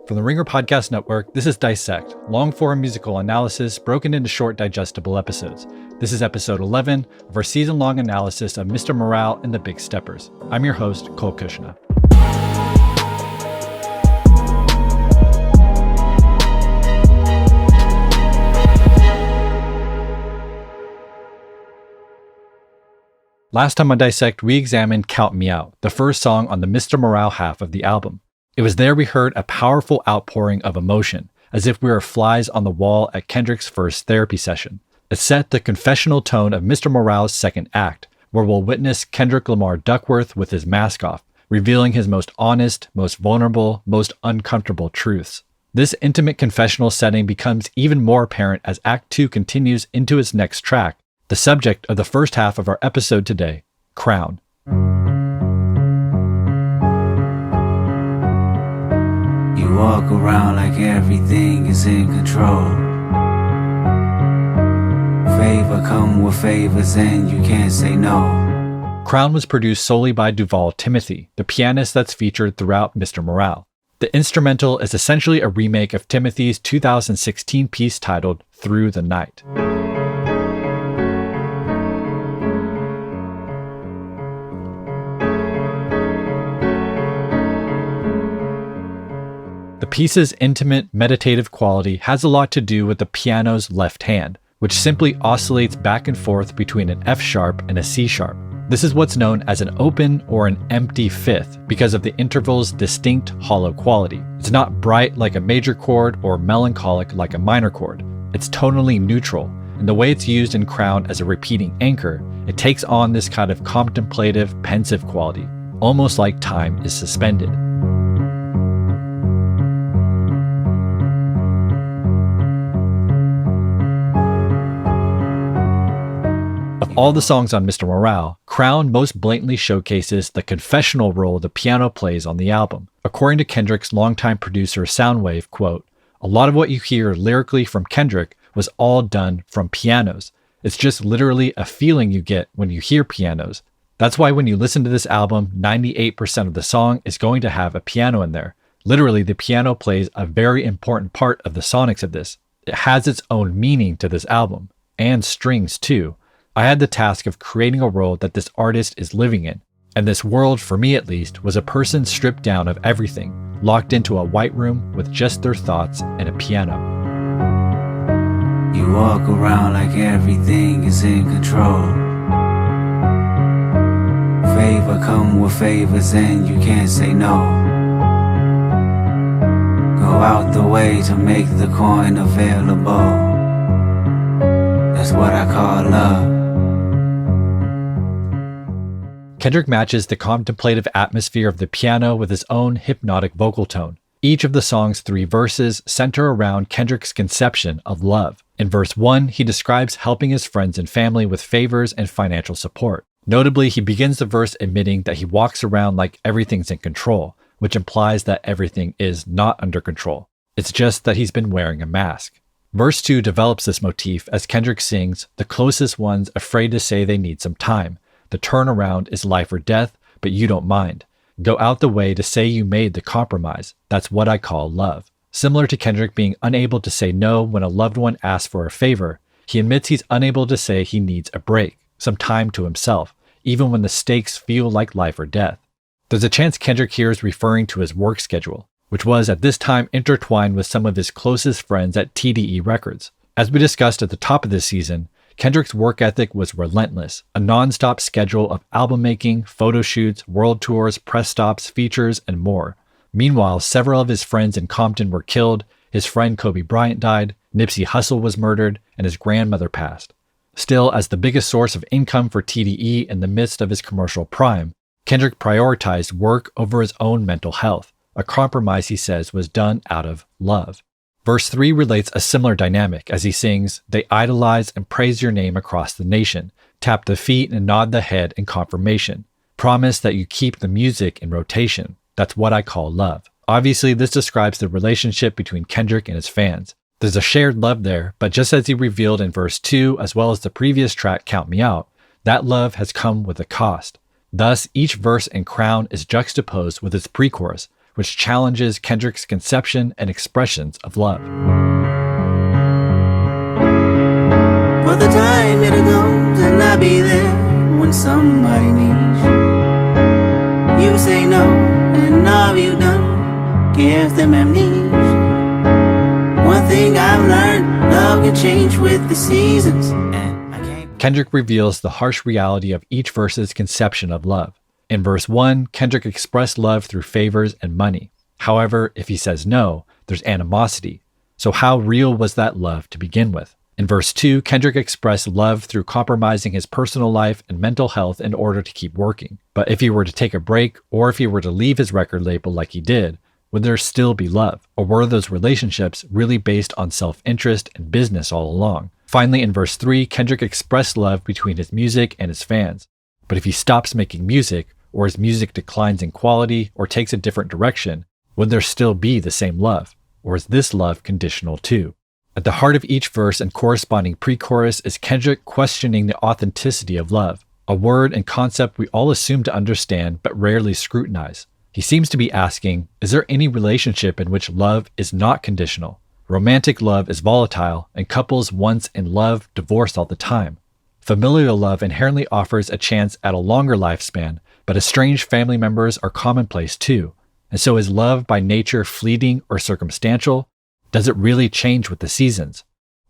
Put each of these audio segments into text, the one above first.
From the Ringer Podcast Network, this is Dissect, long-form musical analysis broken into short, digestible episodes. This is episode 11 of our season-long analysis of Mr. Morale and the Big Steppers. I'm your host, Cuchna. Last time on Dissect, we examined Count Me Out, the first song on the Mr. Morale half of the album. It was there we heard a powerful outpouring of emotion, as if we were flies on the wall at Kendrick's first therapy session. It set the confessional tone of Mr. Morale's second act, where we'll witness Kendrick Lamar Duckworth with his mask off, revealing his most honest, most vulnerable, most uncomfortable truths. This intimate confessional setting becomes even more apparent as Act 2 continues into its next track, the subject of the first half of our episode today, Crown. You walk around like everything is in control. Favor come with favors and you can't say no. Crown was produced solely by Duval Timothy, the pianist that's featured throughout Mr. Morale. The instrumental is essentially a remake of Timothy's 2016 piece titled Through the Night. The piece's intimate, meditative quality has a lot to do with the piano's left hand, which simply oscillates back and forth between an F sharp and a C sharp. This is what's known as an open or an empty fifth because of the interval's distinct hollow quality. It's not bright like a major chord or melancholic like a minor chord. It's tonally neutral, and the way it's used in Crown as a repeating anchor, it takes on this kind of contemplative, pensive quality, almost like time is suspended. Of all the songs on Mr. Morale, Crown most blatantly showcases the confessional role the piano plays on the album. According to Kendrick's longtime producer Soundwave, quote, "A lot of what you hear lyrically from Kendrick was all done from pianos. It's just literally a feeling you get when you hear pianos. That's why when you listen to this album, 98% of the song is going to have a piano in there. Literally, the piano plays a very important part of the sonics of this. It has its own meaning to this album, and strings too. I had the task of creating a world that this artist is living in. And this world, for me at least, was a person stripped down of everything, locked into a white room with just their thoughts and a piano." You walk around like everything is in control. Favor come with favors and you can't say no. Go out the way to make the coin available. That's what I call love. Kendrick matches the contemplative atmosphere of the piano with his own hypnotic vocal tone. Each of the song's 3 verses center around Kendrick's conception of love. In verse 1, he describes helping his friends and family with favors and financial support. Notably, he begins the verse admitting that he walks around like everything's in control, which implies that everything is not under control. It's just that he's been wearing a mask. Verse 2 develops this motif as Kendrick sings, "The closest one's afraid to say they need some time. The turnaround is life or death, but you don't mind. Go out the way to say you made the compromise. That's what I call love." Similar to Kendrick being unable to say no when a loved one asks for a favor, he admits he's unable to say he needs a break, some time to himself, even when the stakes feel like life or death. There's a chance Kendrick here is referring to his work schedule, which was at this time intertwined with some of his closest friends at TDE Records. As we discussed at the top of this season, Kendrick's work ethic was relentless, a non-stop schedule of album making, photo shoots, world tours, press stops, features, and more. Meanwhile, several of his friends in Compton were killed, his friend Kobe Bryant died, Nipsey Hussle was murdered, and his grandmother passed. Still, as the biggest source of income for TDE in the midst of his commercial prime, Kendrick prioritized work over his own mental health, a compromise he says was done out of love. Verse 3 relates a similar dynamic as he sings, "They idolize and praise your name across the nation, tap the feet and nod the head in confirmation. Promise that you keep the music in rotation. That's what I call love." Obviously, this describes the relationship between Kendrick and his fans. There's a shared love there, but just as he revealed in verse 2, as well as the previous track Count Me Out, that love has come with a cost. Thus, each verse in Crown is juxtaposed with its pre-chorus, which challenges Kendrick's conception and expressions of love. For the time it goes and I'll be there when somebody needs you. You say no, and all you done gives them amnesia. One thing I've learned, love can change with the seasons. Kendrick reveals the harsh reality of each verse's conception of love. In verse 1, Kendrick expressed love through favors and money. However, if he says no, there's animosity. So how real was that love to begin with? In verse 2, Kendrick expressed love through compromising his personal life and mental health in order to keep working. But if he were to take a break, or if he were to leave his record label like he did, would there still be love? Or were those relationships really based on self-interest and business all along? Finally, in verse 3, Kendrick expressed love between his music and his fans. But if he stops making music, or his music declines in quality or takes a different direction, would there still be the same love? Or is this love conditional too? At the heart of each verse and corresponding pre-chorus is Kendrick questioning the authenticity of love, a word and concept we all assume to understand but rarely scrutinize. He seems to be asking, is there any relationship in which love is not conditional? Romantic love is volatile, and couples once in love divorce all the time. Familial love inherently offers a chance at a longer lifespan, but estranged family members are commonplace too. And so is love by nature fleeting or circumstantial? Does it really change with the seasons?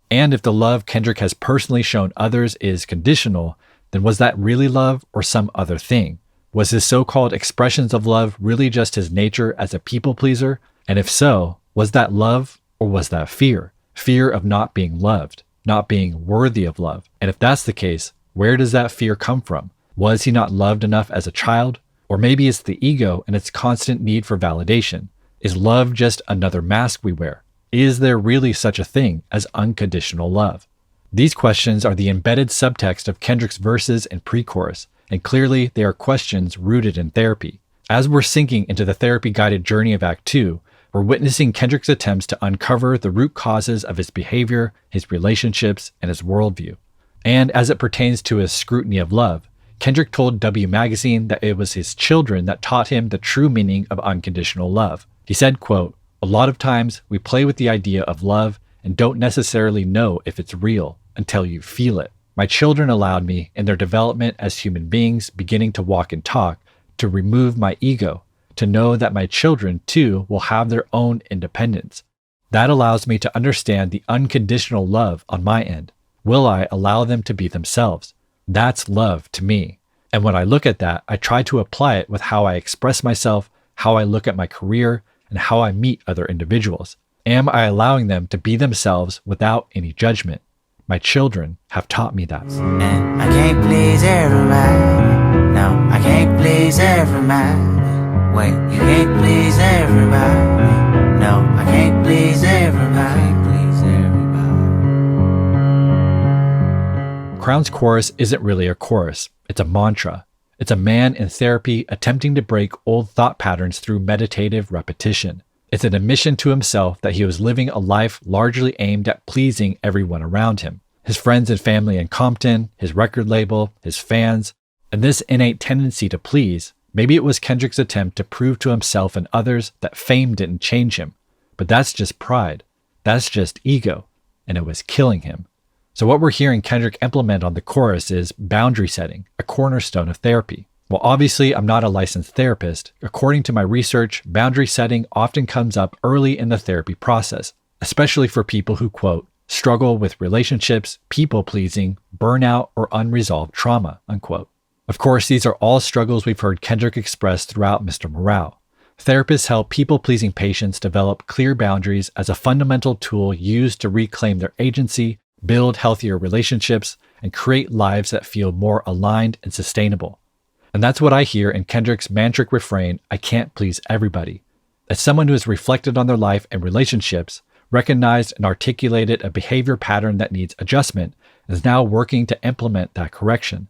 And if the love Kendrick has personally shown others is conditional, then was that really love or some other thing? Was his so-called expressions of love really just his nature as a people pleaser? And if so, was that love or was that fear? Fear of not being loved, not being worthy of love. And if that's the case, where does that fear come from? Was he not loved enough as a child? Or maybe it's the ego and its constant need for validation. Is love just another mask we wear? Is there really such a thing as unconditional love? These questions are the embedded subtext of Kendrick's verses and pre-chorus, and clearly they are questions rooted in therapy. As we're sinking into the therapy-guided journey of Act 2, we're witnessing Kendrick's attempts to uncover the root causes of his behavior, his relationships, and his worldview. And as it pertains to his scrutiny of love, Kendrick told W Magazine that it was his children that taught him the true meaning of unconditional love. He said, quote, "A lot of times we play with the idea of love and don't necessarily know if it's real until you feel it. My children allowed me, in their development as human beings beginning to walk and talk, to remove my ego, to know that my children too will have their own independence. That allows me to understand the unconditional love on my end. Will I allow them to be themselves? That's love to me. And when I look at that, I try to apply it with how I express myself, how I look at my career, and how I meet other individuals. Am I allowing them to be themselves without any judgment? My children have taught me that." And I can't please everybody. No, I can't please everybody. Wait, you can't please everybody. No, I can't please everybody. Crown's chorus isn't really a chorus, it's a mantra. It's a man in therapy attempting to break old thought patterns through meditative repetition. It's an admission to himself that he was living a life largely aimed at pleasing everyone around him. His friends and family in Compton, his record label, his fans. And this innate tendency to please, maybe it was Kendrick's attempt to prove to himself and others that fame didn't change him. But that's just pride. That's just ego. And it was killing him. So what we're hearing Kendrick implement on the chorus is boundary setting, a cornerstone of therapy. While obviously I'm not a licensed therapist, according to my research, boundary setting often comes up early in the therapy process, especially for people who, quote, struggle with relationships, people-pleasing, burnout, or unresolved trauma, unquote. Of course, these are all struggles we've heard Kendrick express throughout Mr. Morale. Therapists help people-pleasing patients develop clear boundaries as a fundamental tool used to reclaim their agency, build healthier relationships, and create lives that feel more aligned and sustainable. And that's what I hear in Kendrick's mantric refrain, "I can't please everybody." As someone who has reflected on their life and relationships, recognized and articulated a behavior pattern that needs adjustment, and is now working to implement that correction.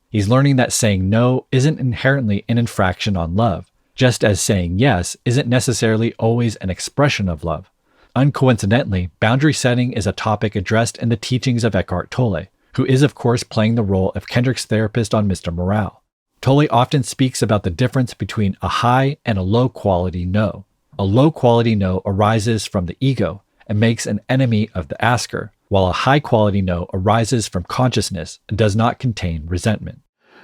He's learning that saying no isn't inherently an infraction on love, just as saying yes isn't necessarily always an expression of love. Uncoincidentally, boundary setting is a topic addressed in the teachings of Eckhart Tolle, who is of course playing the role of Kendrick's therapist on Mr. Morale. Tolle often speaks about the difference between a high and a low quality no. A low quality no arises from the ego and makes an enemy of the asker, while a high quality no arises from consciousness and does not contain resentment.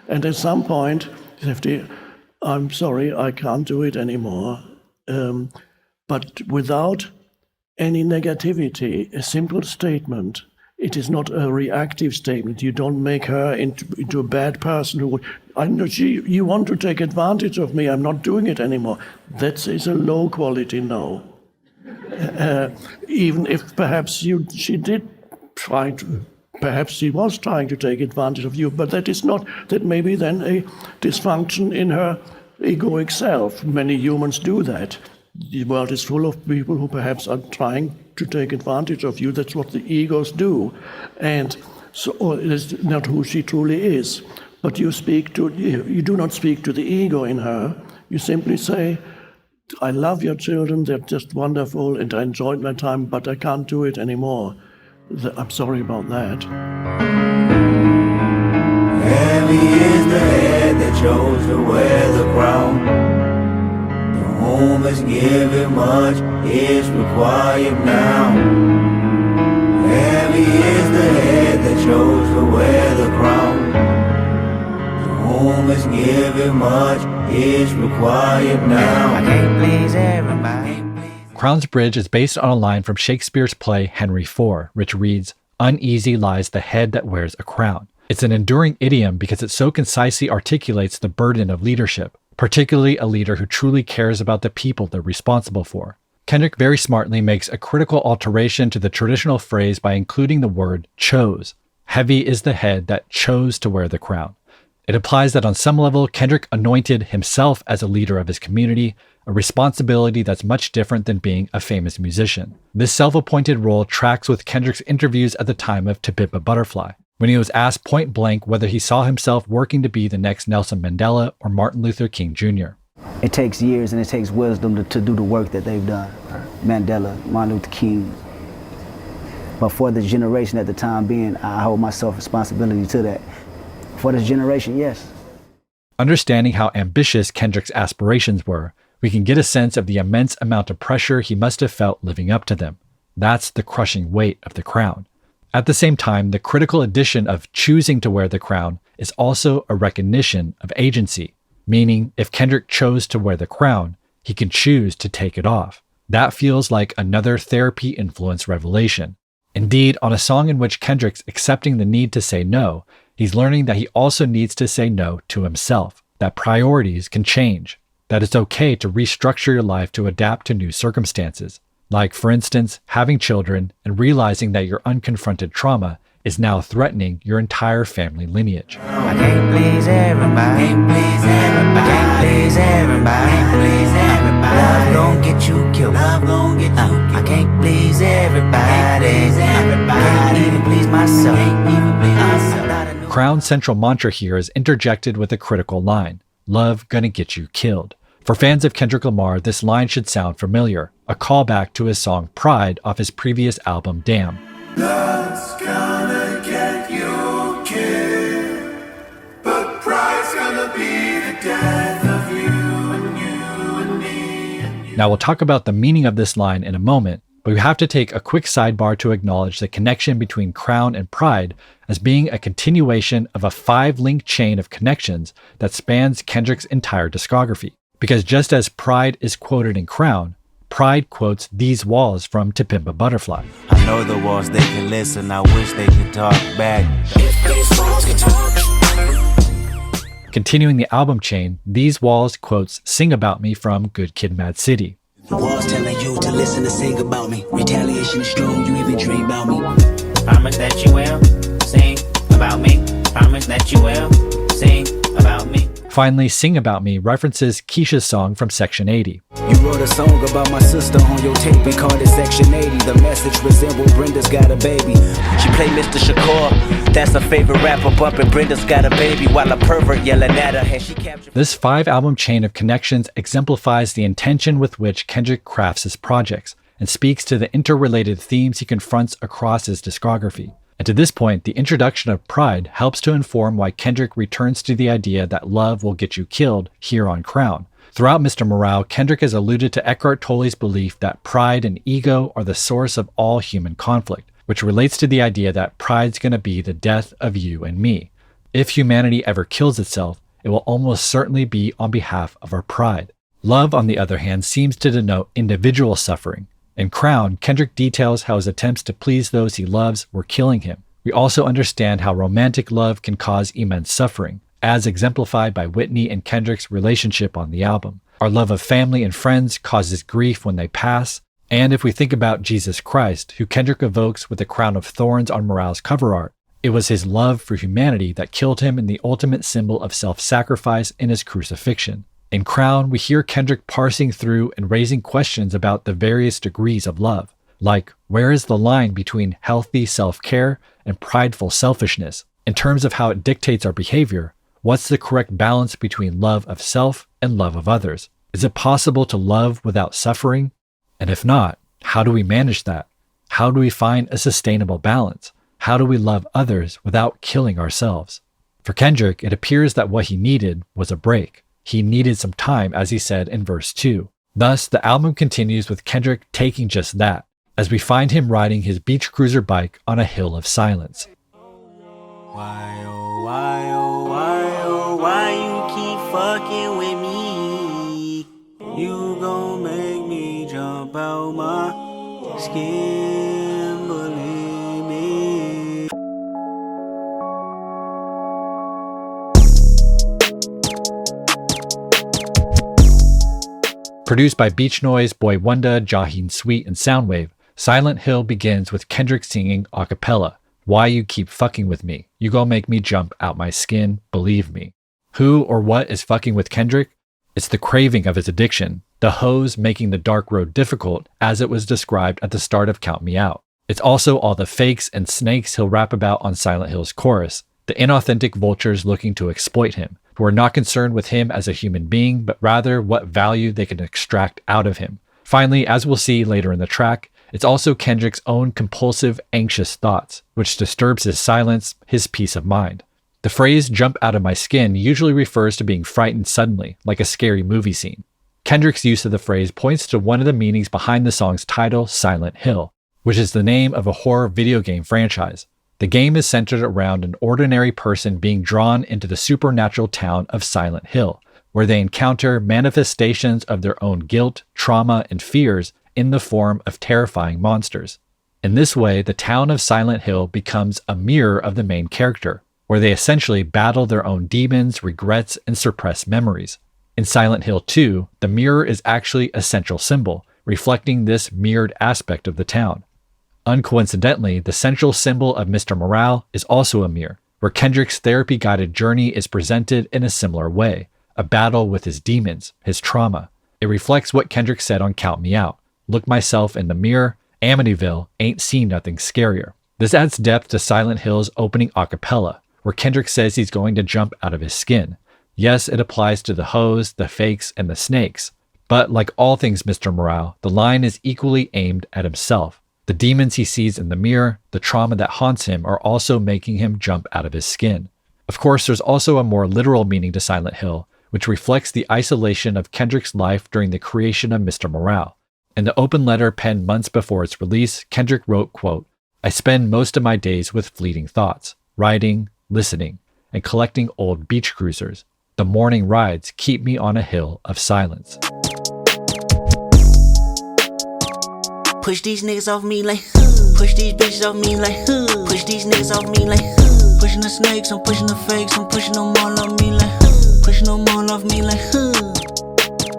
And at some point, you have to, I'm sorry, I can't do it anymore. But without any negativity, a simple statement. It is not a reactive statement. You don't make her into a bad person who, I know you want to take advantage of me, I'm not doing it anymore. That is a low quality no. Even if perhaps she did try to, perhaps she was trying to take advantage of you, but that may be then a dysfunction in her egoic self. Many humans do that. The world is full of people who perhaps are trying to take advantage of you. That's what the egos do. And so it's not who she truly is. But you do not speak to the ego in her. You simply say, I love your children, they're just wonderful, and I enjoyed my time, but I can't do it anymore. I'm sorry about that. Heavy is the head that chose to wear the crown. Whom is given much is required now. Heavy is the head that chose to wear the crown. To whom is given much is required now. I can't please everybody. Crown's Bridge is based on a line from Shakespeare's play Henry IV, which reads, "Uneasy lies the head that wears a crown." It's an enduring idiom because it so concisely articulates the burden of leadership, particularly a leader who truly cares about the people they're responsible for. Kendrick very smartly makes a critical alteration to the traditional phrase by including the word chose. Heavy is the head that chose to wear the crown. It implies that on some level, Kendrick anointed himself as a leader of his community, a responsibility that's much different than being a famous musician. This self-appointed role tracks with Kendrick's interviews at the time of To Pimp a Butterfly, when he was asked point blank whether he saw himself working to be the next Nelson Mandela or Martin Luther King Jr. It takes years and it takes wisdom to do the work that they've done. Mandela, Martin Luther King. But for the generation at the time being, I hold myself responsibility to that. For this generation, yes. Understanding how ambitious Kendrick's aspirations were, we can get a sense of the immense amount of pressure he must have felt living up to them. That's the crushing weight of the crown. At the same time, the critical addition of choosing to wear the crown is also a recognition of agency, meaning if Kendrick chose to wear the crown, he can choose to take it off. That feels like another therapy-influenced revelation. Indeed, on a song in which Kendrick's accepting the need to say no, he's learning that he also needs to say no to himself, that priorities can change, that it's okay to restructure your life to adapt to new circumstances. Like, for instance, having children and realizing that your unconfronted trauma is now threatening your entire family lineage. I can't please everybody. Can't please everybody. Can't please everybody. Can't please everybody. Love gon' get you killed. Love gon' get you killed. I can't please everybody. Can't please everybody. Can't even please myself. Can't even please myself. Crown's central mantra here is interjected with a critical line: "Love gonna get you killed." For fans of Kendrick Lamar, this line should sound familiar, a callback to his song Pride off his previous album Damn. Love's gonna get you killed, but pride's gonna be the death of you and you and me and you. Now we'll talk about the meaning of this line in a moment, but we have to take a quick sidebar to acknowledge the connection between Crown and Pride as being a continuation of a 5-link chain of connections that spans Kendrick's entire discography. Because just as Pride is quoted in Crown, Pride quotes these walls from To Pimp a Butterfly. I know the walls, they can listen, I wish they could talk back. Continuing the album chain, these walls quotes Sing About Me from Good Kid, Mad City. The walls telling you to listen to sing about me. Retaliation is strong, you even dream about me. Promise that you will sing about me. Promise that you will sing about me. Finally, Sing About Me references Keisha's song from Section 80. You wrote a song about my sister on your tape, we called it Section 80. The message resembled Brenda's got a baby. She played Mr. Shakur, that's her favorite rapper, bumping Brenda's got a baby, while a pervert yelling at her, and she captured. This 5-album chain of connections exemplifies the intention with which Kendrick crafts his projects and speaks to the interrelated themes he confronts across his discography. And to this point, the introduction of Pride helps to inform why Kendrick returns to the idea that love will get you killed here on Crown. Throughout Mr. Morale, Kendrick has alluded to Eckhart Tolle's belief that pride and ego are the source of all human conflict, which relates to the idea that pride's going to be the death of you and me. If humanity ever kills itself, it will almost certainly be on behalf of our pride. Love, on the other hand, seems to denote individual suffering. In Crown, Kendrick details how his attempts to please those he loves were killing him. We also understand how romantic love can cause immense suffering, as exemplified by Whitney and Kendrick's relationship on the album. Our love of family and friends causes grief when they pass. And if we think about Jesus Christ, who Kendrick evokes with the crown of thorns on Morale's cover art, it was his love for humanity that killed him in the ultimate symbol of self-sacrifice in his crucifixion. In Crown, we hear Kendrick parsing through and raising questions about the various degrees of love, like where is the line between healthy self-care and prideful selfishness? In terms of how it dictates our behavior, what's the correct balance between love of self and love of others? Is it possible to love without suffering? And if not, how do we manage that? How do we find a sustainable balance? How do we love others without killing ourselves? For Kendrick, it appears that what he needed was a break. He needed some time, as he said in verse 2. Thus, the album continues with Kendrick taking just that, as we find him riding his beach cruiser bike on a hill of silence. Why, oh, why, oh, why, oh, why you keep fucking with me? You gon' make me jump out my skin, believe me. Produced by Beach Noise, Boy Wonder, Jaheen Sweet, and Soundwave, Silent Hill begins with Kendrick singing a cappella, "Why you keep fucking with me? You gon' make me jump out my skin, believe me." Who or what is fucking with Kendrick? It's the craving of his addiction, the hoes making the dark road difficult, as it was described at the start of Count Me Out. It's also all the fakes and snakes he'll rap about on Silent Hill's chorus, the inauthentic vultures looking to exploit him, who are not concerned with him as a human being, but rather what value they can extract out of him. Finally, as we'll see later in the track, it's also Kendrick's own compulsive, anxious thoughts, which disturbs his silence, his peace of mind. The phrase "jump out of my skin" usually refers to being frightened suddenly, like a scary movie scene. Kendrick's use of the phrase points to one of the meanings behind the song's title, Silent Hill, which is the name of a horror video game franchise. The game is centered around an ordinary person being drawn into the supernatural town of Silent Hill, where they encounter manifestations of their own guilt, trauma, and fears in the form of terrifying monsters. In this way, the town of Silent Hill becomes a mirror of the main character, where they essentially battle their own demons, regrets, and suppressed memories. In Silent Hill 2, the mirror is actually a central symbol, reflecting this mirrored aspect of the town. Uncoincidentally, the central symbol of Mr. Morale is also a mirror, where Kendrick's therapy-guided journey is presented in a similar way, a battle with his demons, his trauma. It reflects what Kendrick said on Count Me Out. Look myself in the mirror, Amityville ain't seen nothing scarier. This adds depth to Silent Hill's opening a cappella, where Kendrick says he's going to jump out of his skin. Yes, it applies to the hoes, the fakes, and the snakes. But like all things Mr. Morale, the line is equally aimed at himself. The demons he sees in the mirror, the trauma that haunts him, are also making him jump out of his skin. Of course, there's also a more literal meaning to Silent Hill, which reflects the isolation of Kendrick's life during the creation of Mr. Morale. In the open letter penned months before its release, Kendrick wrote, quote, "I spend most of my days with fleeting thoughts, writing, listening, and collecting old beach cruisers. The morning rides keep me on a hill of silence." Push these niggas off me like, push these bitches off me like, push these niggas off me like, pushing the snakes, I'm pushing the fakes, I'm pushing them all off me like, pushing them all off me like,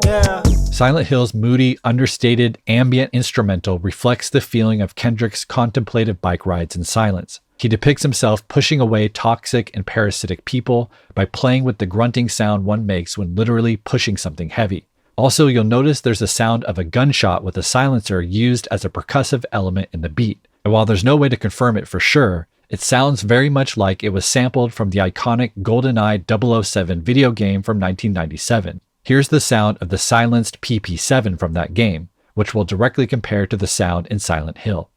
yeah. Silent Hill's moody, understated, ambient instrumental reflects the feeling of Kendrick's contemplative bike rides in silence. He depicts himself pushing away toxic and parasitic people by playing with the grunting sound one makes when literally pushing something heavy. Also, you'll notice there's a sound of a gunshot with a silencer used as a percussive element in the beat. And while there's no way to confirm it for sure, it sounds very much like it was sampled from the iconic GoldenEye 007 video game from 1997. Here's the sound of the silenced PP7 from that game, which will directly compare to the sound in Silent Hill.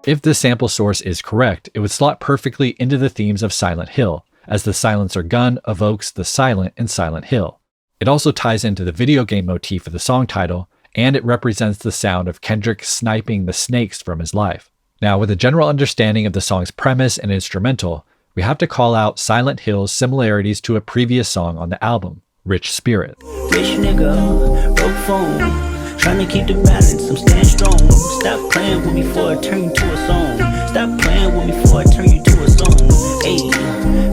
If the sample source is correct, it would slot perfectly into the themes of Silent Hill, as the silencer gun evokes the silent in Silent Hill. It also ties into the video game motif of the song title, and it represents the sound of Kendrick sniping the snakes from his life. Now, with a general understanding of the song's premise and instrumental, we have to call out Silent Hill's similarities to a previous song on the album, Rich Spirit. Rich nigga, broke phone, trying to keep the balance, I'm staying strong. Stop playing with me before I turn you to a song. Stop playing with me before I turn you to a song. Hey,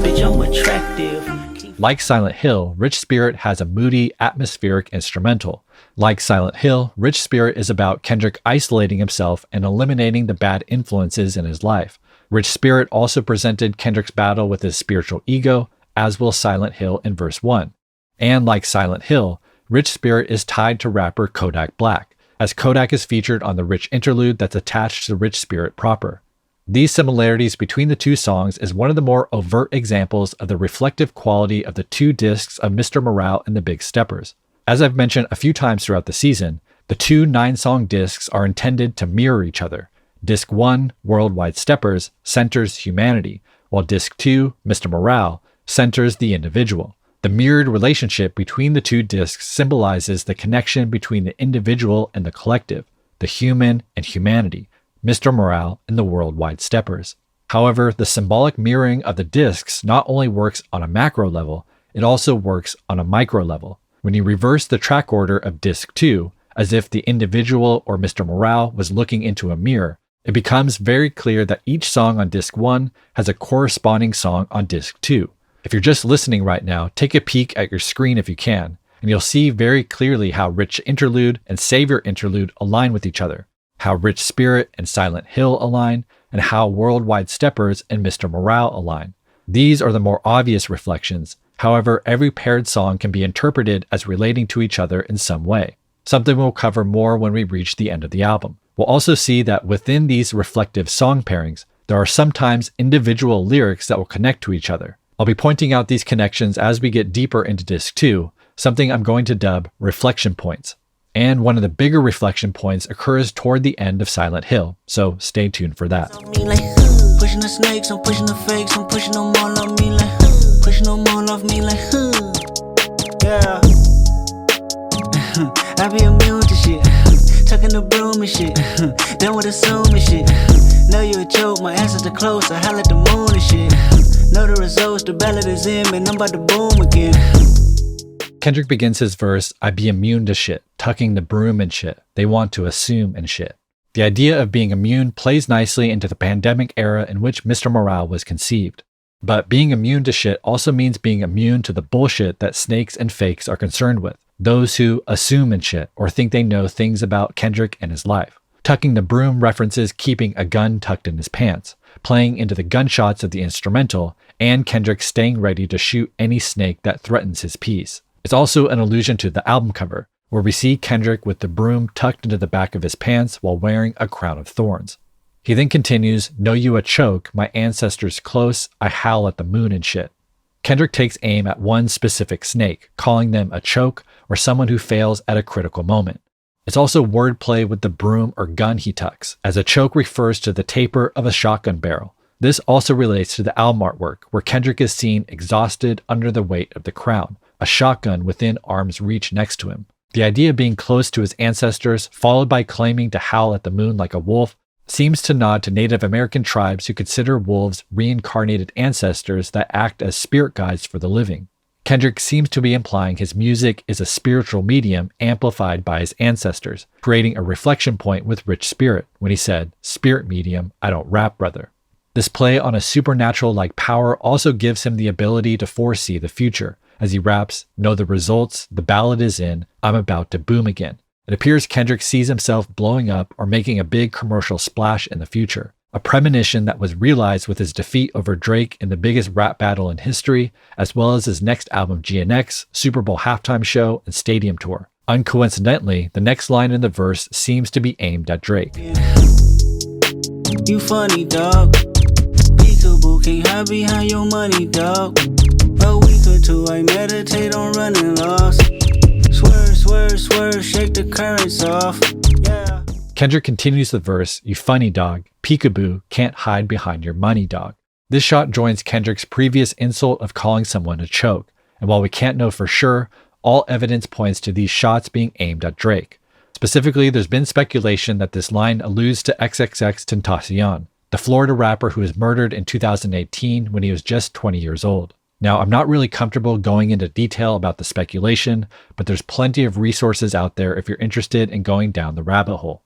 bitch, I'm attractive. Like Silent Hill, Rich Spirit has a moody, atmospheric instrumental. Like Silent Hill, Rich Spirit is about Kendrick isolating himself and eliminating the bad influences in his life. Rich Spirit also presented Kendrick's battle with his spiritual ego, as will Silent Hill in verse 1. And like Silent Hill, Rich Spirit is tied to rapper Kodak Black, as Kodak is featured on the Rich interlude that's attached to Rich Spirit proper. These similarities between the two songs is one of the more overt examples of the reflective quality of the two discs of Mr. Morale and the Big Steppers. As I've mentioned a few times throughout the season, the two 9-song discs are intended to mirror each other. Disc 1, Worldwide Steppers, centers humanity, while Disc 2, Mr. Morale, centers the individual. The mirrored relationship between the two discs symbolizes the connection between the individual and the collective, the human and humanity, Mr. Morale and the Worldwide Steppers. However, the symbolic mirroring of the discs not only works on a macro level, it also works on a micro level. When you reverse the track order of Disc 2, as if the individual or Mr. Morale was looking into a mirror, it becomes very clear that each song on Disc 1 has a corresponding song on Disc 2. If you're just listening right now, take a peek at your screen if you can, and you'll see very clearly how Rich Interlude and Savior Interlude align with each other, how Rich Spirit and Silent Hill align, and how Worldwide Steppers and Mr. Morale align. These are the more obvious reflections. However, every paired song can be interpreted as relating to each other in some way, something we'll cover more when we reach the end of the album. We'll also see that within these reflective song pairings, there are sometimes individual lyrics that will connect to each other. I'll be pointing out these connections as we get deeper into Disc 2, something I'm going to dub reflection points. And one of the bigger reflection points occurs toward the end of Silent Hill, so stay tuned for that. Pushing the snakes, I'm pushing the fakes, I'm pushing them all on me like, pushing them all off me like, yeah. I be immune to shit, tucking the broom and shit, done with assuming shit. Know you a joke, my answers are close, I holler at the moon and shit. Know the results, the ballot is in, man, I'm about to boom again. Kendrick begins his verse, I be immune to shit, tucking the broom and shit. They want to assume and shit. The idea of being immune plays nicely into the pandemic era in which Mr. Morale was conceived. But being immune to shit also means being immune to the bullshit that snakes and fakes are concerned with. Those who assume and shit or think they know things about Kendrick and his life. Tucking the broom references keeping a gun tucked in his pants, playing into the gunshots of the instrumental, and Kendrick staying ready to shoot any snake that threatens his peace. It's also an allusion to the album cover, where we see Kendrick with the broom tucked into the back of his pants while wearing a crown of thorns. He then continues, know you a choke, my ancestors close, I howl at the moon and shit. Kendrick takes aim at one specific snake, calling them a choke or someone who fails at a critical moment. It's also wordplay with the broom or gun he tucks, as a choke refers to the taper of a shotgun barrel. This also relates to the album artwork, where Kendrick is seen exhausted under the weight of the crown, a shotgun within arm's reach next to him. The idea of being close to his ancestors, followed by claiming to howl at the moon like a wolf, seems to nod to Native American tribes who consider wolves reincarnated ancestors that act as spirit guides for the living. Kendrick seems to be implying his music is a spiritual medium amplified by his ancestors, creating a reflection point with Rich Spirit when he said, "Spirit medium, I don't rap, brother." This play on a supernatural-like power also gives him the ability to foresee the future. As he raps, know the results, the ballad is in, I'm about to boom again. It appears Kendrick sees himself blowing up or making a big commercial splash in the future, a premonition that was realized with his defeat over Drake in the biggest rap battle in history, as well as his next album GNX, Super Bowl halftime show, and stadium tour. Uncoincidentally, the next line in the verse seems to be aimed at Drake. You funny, dog. Peekaboo, can't hide behind your money, dog. A week or two, I meditate on running lost. Swerve, swerve, swerve, shake the currents off. Yeah. Kendrick continues the verse, "You funny dog, peekaboo, can't hide behind your money dog." This shot joins Kendrick's previous insult of calling someone a choke, and while we can't know for sure, all evidence points to these shots being aimed at Drake. Specifically, there's been speculation that this line alludes to XXXTentacion, the Florida rapper who was murdered in 2018 when he was just 20 years old. Now, I'm not really comfortable going into detail about the speculation, but there's plenty of resources out there if you're interested in going down the rabbit hole.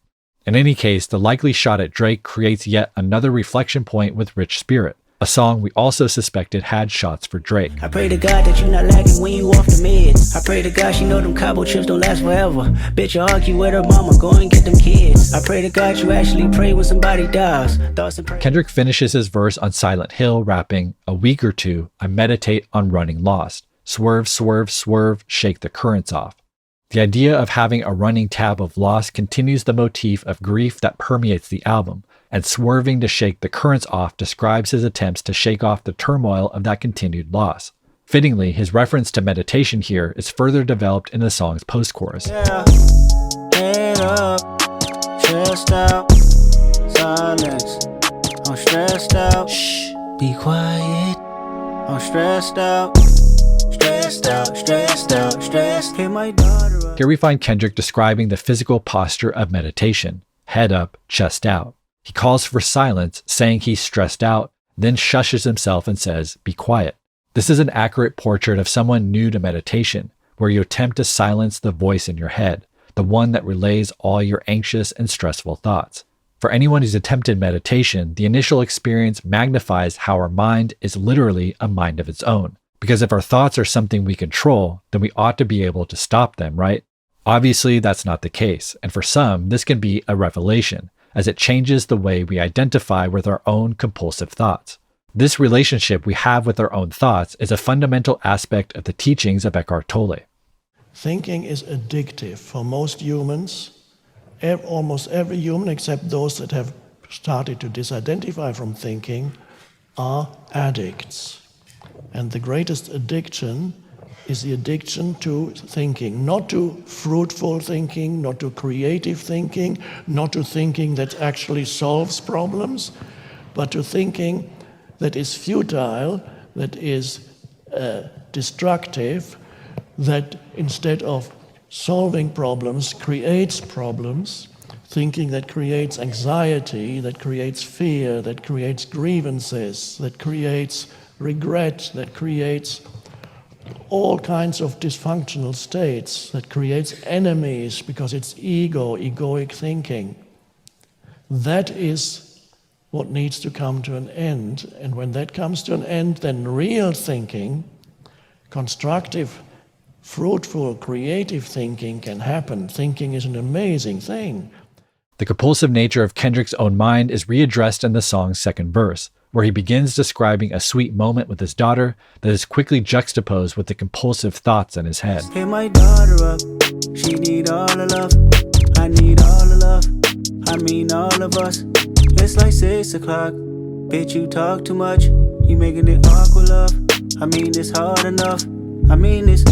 In any case, the likely shot at Drake creates yet another reflection point with Rich Spirit, a song we also suspected had shots for Drake. I pray to God that you're not lagging when you off the meds. I pray to God she know them Cabo chips don't last forever. Bitch, you argue with her mama, go and get them kids. I pray to God you actually pray when somebody dies. Kendrick finishes his verse on Silent Hill rapping, "A week or two, I meditate on running lost. Swerve, swerve, swerve, shake the currents off." The idea of having a running tab of loss continues the motif of grief that permeates the album, and swerving to shake the currents off describes his attempts to shake off the turmoil of that continued loss. Fittingly, his reference to meditation here is further developed in the song's post-chorus. Yeah. Head up, chest out, silence. I'm stressed out. Shh, be quiet. I'm stressed out. Stressed out, stressed out, stressed. Hit my daughter up. Here we find Kendrick describing the physical posture of meditation, head up, chest out. He calls for silence, saying he's stressed out, then shushes himself and says, "Be quiet." This is an accurate portrait of someone new to meditation, where you attempt to silence the voice in your head, the one that relays all your anxious and stressful thoughts. For anyone who's attempted meditation, the initial experience magnifies how our mind is literally a mind of its own. Because if our thoughts are something we control, then we ought to be able to stop them, right? Obviously, that's not the case, and for some, this can be a revelation, as it changes the way we identify with our own compulsive thoughts. This relationship we have with our own thoughts is a fundamental aspect of the teachings of Eckhart Tolle. Thinking is addictive for most humans. Almost every human, except those that have started to disidentify from thinking, are addicts. And the greatest addiction is the addiction to thinking, not to fruitful thinking, not to creative thinking, not to thinking that actually solves problems, but to thinking that is futile, that is destructive, that instead of solving problems creates problems, thinking that creates anxiety, that creates fear, that creates grievances, that creates regret, that creates all kinds of dysfunctional states, that creates enemies because it's egoic thinking. That is what needs to come to an end. And when that comes to an end, then real thinking, constructive, fruitful, creative thinking can happen. Thinking is an amazing thing. The compulsive nature of Kendrick's own mind is readdressed in the song's second verse, where he begins describing a sweet moment with his daughter that is quickly juxtaposed with the compulsive thoughts in his head. Hit my daughter up, she need all the love, I need all the love, I mean all of us. It's like 6 o'clock, bitch you talk too much, you making it awkward love, I mean it's hard enough, I mean it's...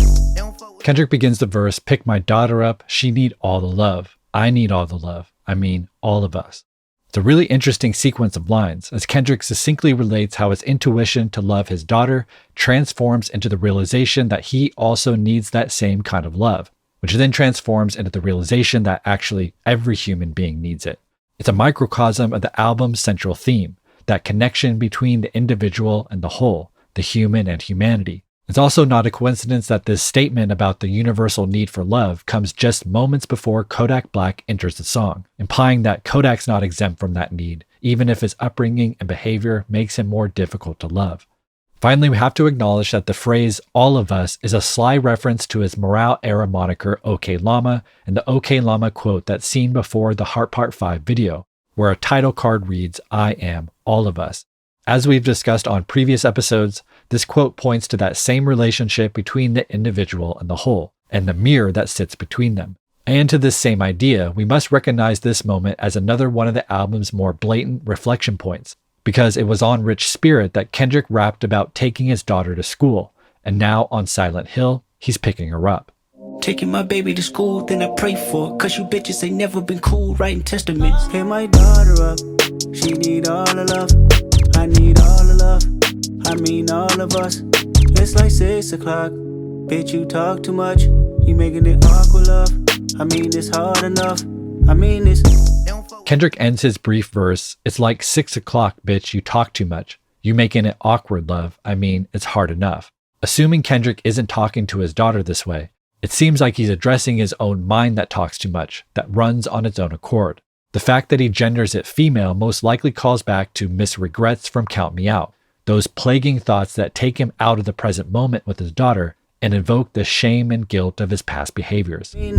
Kendrick begins the verse, "Pick my daughter up, she need all the love, I need all the love, I mean all of us." It's a really interesting sequence of lines, as Kendrick succinctly relates how his intuition to love his daughter transforms into the realization that he also needs that same kind of love, which then transforms into the realization that actually every human being needs it. It's a microcosm of the album's central theme, that connection between the individual and the whole, the human and humanity. It's also not a coincidence that this statement about the universal need for love comes just moments before Kodak Black enters the song, implying that Kodak's not exempt from that need, even if his upbringing and behavior makes him more difficult to love. Finally, we have to acknowledge that the phrase "all of us" is a sly reference to his Morale-era moniker OK Llama and the OK Llama quote that's seen before the Heart Part 5 video, where a title card reads, "I am all of us." As we've discussed on previous episodes, this quote points to that same relationship between the individual and the whole, and the mirror that sits between them. And to this same idea, we must recognize this moment as another one of the album's more blatant reflection points, because it was on Rich Spirit that Kendrick rapped about taking his daughter to school, and now on Silent Hill, he's picking her up. Taking my baby to school, then I pray for it. Cause you bitches ain't never been cool writing testaments. Hit my daughter up, she need all the love, I need all the love, I mean all of us. It's like 6 o'clock, bitch you talk too much, you making it awkward love, I mean it's hard enough, I mean this. Kendrick ends his brief verse, "It's like 6 o'clock, bitch, you talk too much. You making it awkward, love. I mean, it's hard enough." Assuming Kendrick isn't talking to his daughter this way, it seems like he's addressing his own mind that talks too much, that runs on its own accord. The fact that he genders it female most likely calls back to Miss Regrets from Count Me Out, those plaguing thoughts that take him out of the present moment with his daughter and invoke the shame and guilt of his past behaviors. They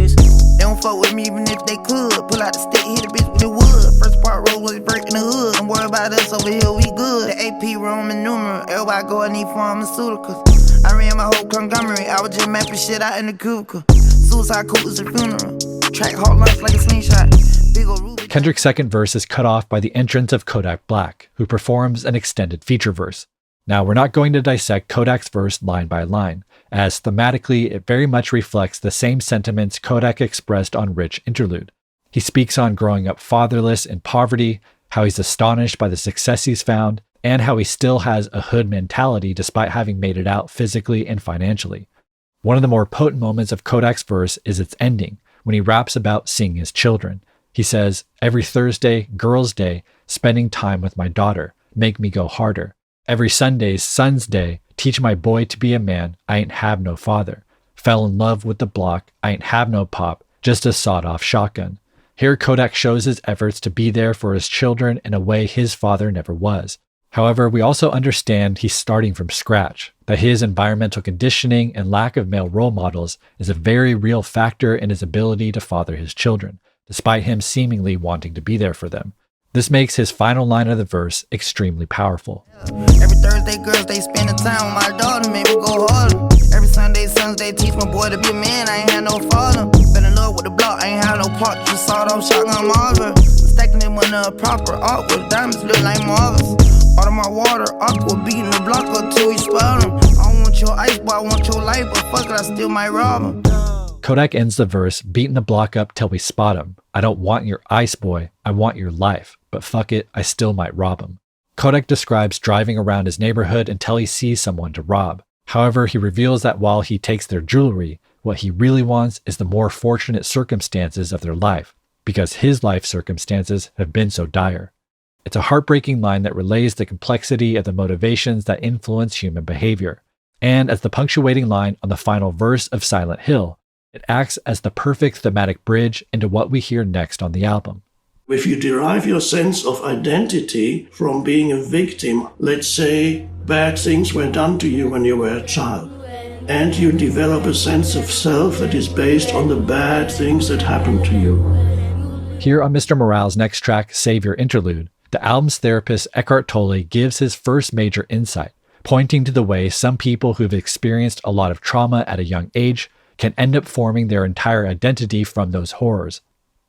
don't fuck with me even if they could. Pull out the stick, hit a bitch with the wood. First part road was breaking the hood. Don't worry about us over here, we good. The AP Roman numeral, everybody go and need pharmaceuticals. I ran my whole conglomerate, I was just mapping shit out in the cubicle. Suicide cool is a funeral. Track hard lunch like a slingshot. Big ol' Ruby. Kendrick's second verse is cut off by the entrance of Kodak Black, who performs an extended feature verse. Now, we're not going to dissect Kodak's verse line by line, as thematically it very much reflects the same sentiments Kodak expressed on Rich Interlude. He speaks on growing up fatherless in poverty, how he's astonished by the success he's found, and how he still has a hood mentality despite having made it out physically and financially. One of the more potent moments of Kodak's verse is its ending, when he raps about seeing his children. He says, "Every Thursday, girls' day, spending time with my daughter, make me go harder. Every Sunday's son's day, teach my boy to be a man, I ain't have no father. Fell in love with the block, I ain't have no pop, just a sawed-off shotgun." Here Kodak shows his efforts to be there for his children in a way his father never was. However, we also understand he's starting from scratch, that his environmental conditioning and lack of male role models is a very real factor in his ability to father his children, despite him seemingly wanting to be there for them. This makes his final line of the verse extremely powerful. Every Thursday, girls, they spend the time with my daughter, make me go harder. Every Sunday, sons, they teach my boy to be a man, I ain't had no father. Fell in love with the block, I ain't had no part, you saw it off shotgun Marvin. Stacking them on the proper art with diamonds, look like marbles. Out of my water, aqua beating the block up till we spout them. I don't want your ice, boy, I want your life, but fuck it, I still might rob him. Kodak ends the verse, "Beating the block up till we spot him. I don't want your ice, boy, I want your life, but fuck it, I still might rob him." Kodak describes driving around his neighborhood until he sees someone to rob. However, he reveals that while he takes their jewelry, what he really wants is the more fortunate circumstances of their life, because his life circumstances have been so dire. It's a heartbreaking line that relays the complexity of the motivations that influence human behavior. And as the punctuating line on the final verse of Silent Hill, it acts as the perfect thematic bridge into what we hear next on the album. If you derive your sense of identity from being a victim, let's say bad things were done to you when you were a child, and you develop a sense of self that is based on the bad things that happened to you. Here on Mr. Morale's next track, Savior Interlude, the album's therapist Eckhart Tolle gives his first major insight, pointing to the way some people who've experienced a lot of trauma at a young age can end up forming their entire identity from those horrors.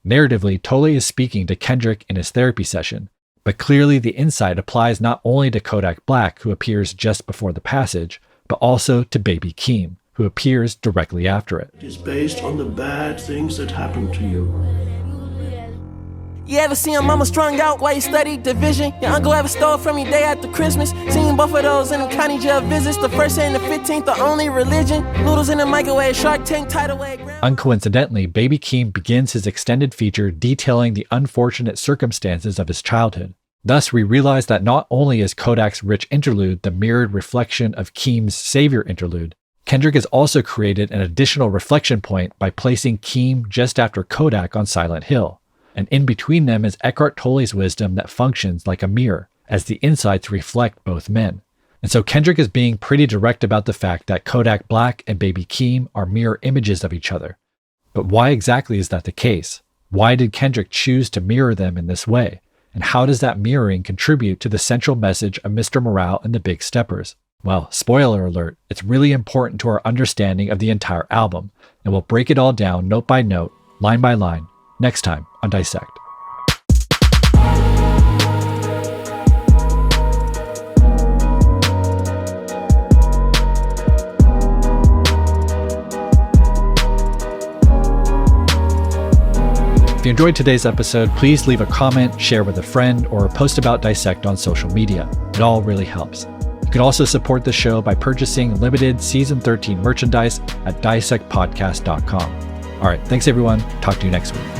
Narratively, Tolle is speaking to Kendrick in his therapy session, but clearly the insight applies not only to Kodak Black, who appears just before the passage, but also to Baby Keem, who appears directly after it. It is based on the bad things that happened to you. You ever see your mama strung out while you studied division? Your uncle ever stole from you day after Christmas? Seen both of those in the county jail visits. The first and the 15th, the only religion. Noodles in the microwave, Shark Tank, tidal wave. Uncoincidentally, Baby Keem begins his extended feature detailing the unfortunate circumstances of his childhood. Thus, we realize that not only is Kodak's Rich Interlude the mirrored reflection of Keem's Savior Interlude, Kendrick has also created an additional reflection point by placing Keem just after Kodak on Silent Hill. And in between them is Eckhart Tolle's wisdom that functions like a mirror, as the insights reflect both men. And so Kendrick is being pretty direct about the fact that Kodak Black and Baby Keem are mirror images of each other. But why exactly is that the case? Why did Kendrick choose to mirror them in this way? And how does that mirroring contribute to the central message of Mr. Morale and the Big Steppers? Well, spoiler alert, it's really important to our understanding of the entire album, and we'll break it all down note by note, line by line, next time on Dissect. you enjoyed today's episode, please leave a comment, share with a friend, or post about Dissect on social media. It all really helps. You can also support the show by purchasing limited Season 13 merchandise at dissectpodcast.com. All right, thanks everyone. Talk to you next week.